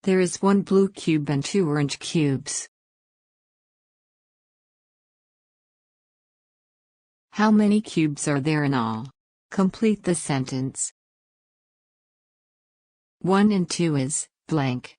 There is one blue cube and two orange cubes. How many cubes are there in all? Complete the sentence. 1 and 2 is blank.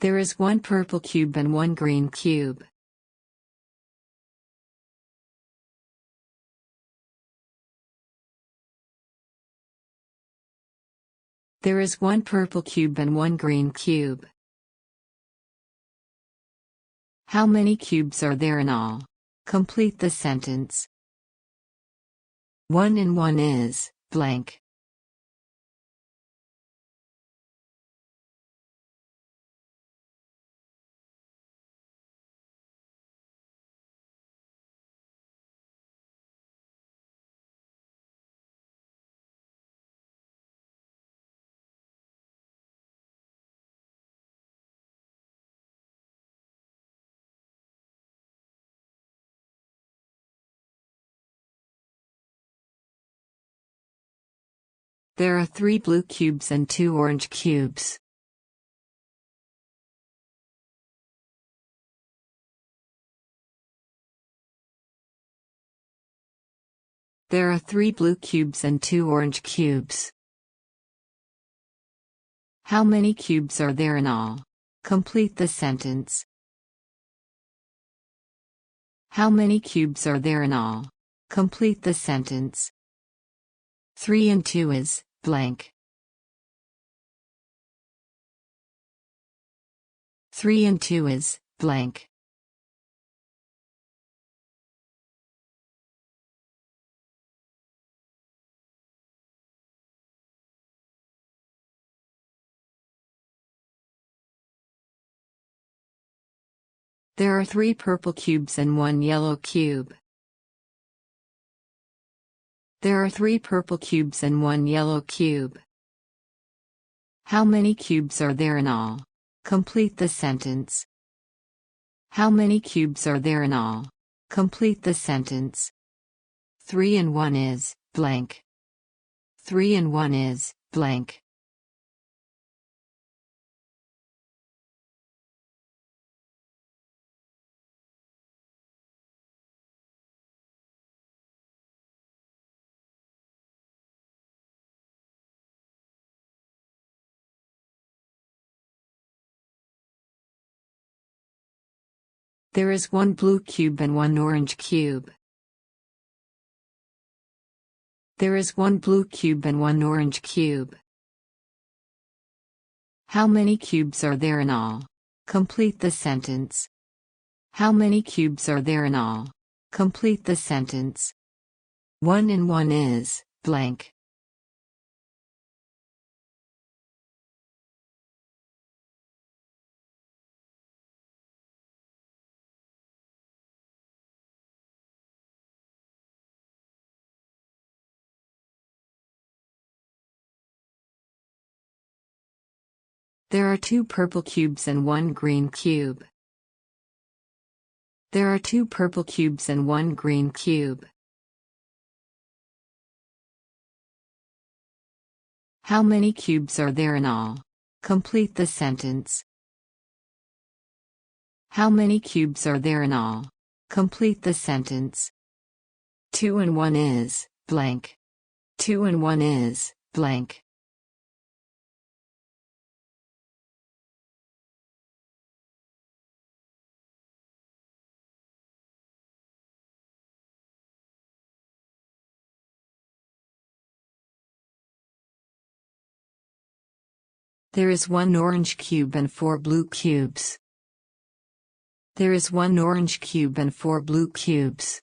There is one purple cube and one green cube. There is one purple cube and one green cube. How many cubes are there in all? Complete the sentence. 1 and 1 is blank. There are 3 blue cubes and 2 orange cubes. There are 3 blue cubes and 2 orange cubes. How many cubes are there in all? Complete the sentence. How many cubes are there in all? Complete the sentence. 3 and 2 is blank. 3 and 2 is blank. There are 3 purple cubes and 1 yellow cube. There are 3 purple cubes and 1 yellow cube. How many cubes are there in all? Complete the sentence. How many cubes are there in all? Complete the sentence. 3 and 1 is blank. 3 and 1 is blank. There is one blue cube and one orange cube. There is one blue cube and one orange cube. How many cubes are there in all? Complete the sentence. How many cubes are there in all? Complete the sentence. 1 and 1 is blank. There are 2 purple cubes and 1 green cube. There are 2 purple cubes and 1 green cube. How many cubes are there in all? Complete the sentence. How many cubes are there in all? Complete the sentence. 2 and 1 is blank. 2 and 1 is blank. There is 1 orange cube and 4 blue cubes. There is 1 orange cube and 4 blue cubes.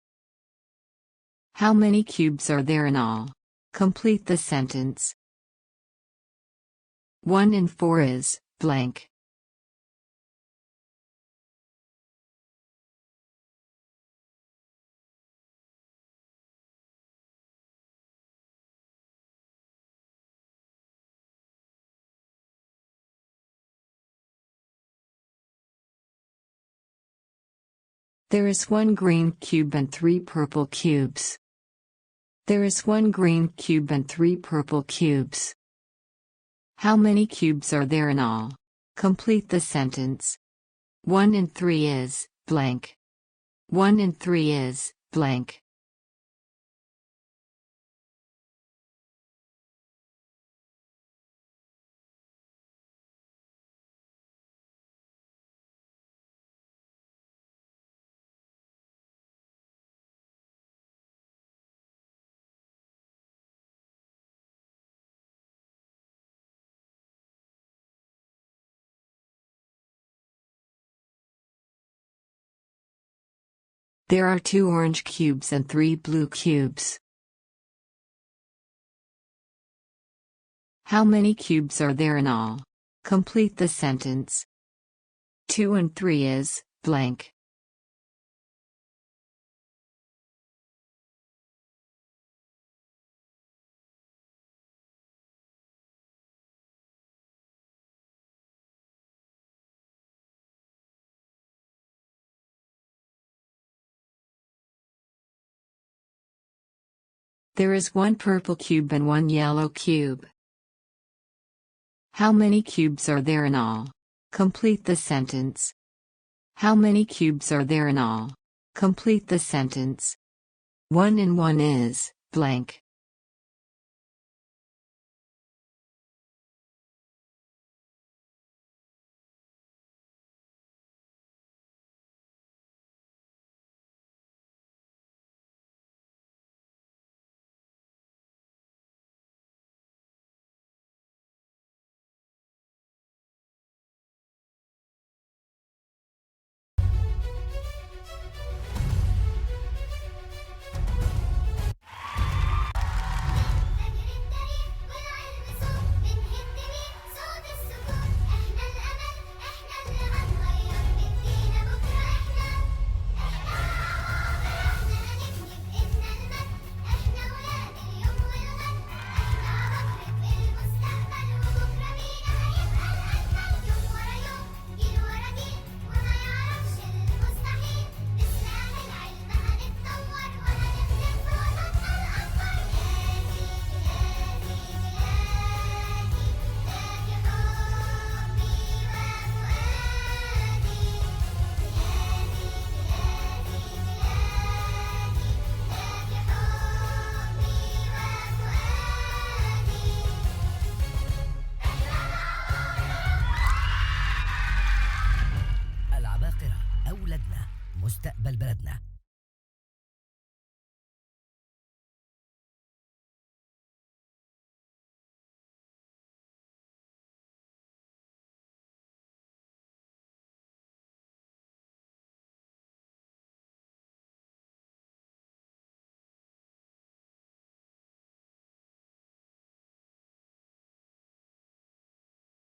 How many cubes are there in all? Complete the sentence. 1 and 4 is blank. There is one green cube and 3 purple cubes. There is one green cube and 3 purple cubes. How many cubes are there in all? Complete the sentence. 1 and 3 is blank. 1 and 3 is blank. There are 2 orange cubes and 3 blue cubes. How many cubes are there in all? Complete the sentence. 2 and 3 is blank. There is one purple cube and one yellow cube. How many cubes are there in all? Complete the sentence. How many cubes are there in all? Complete the sentence. 1 and 1 is blank.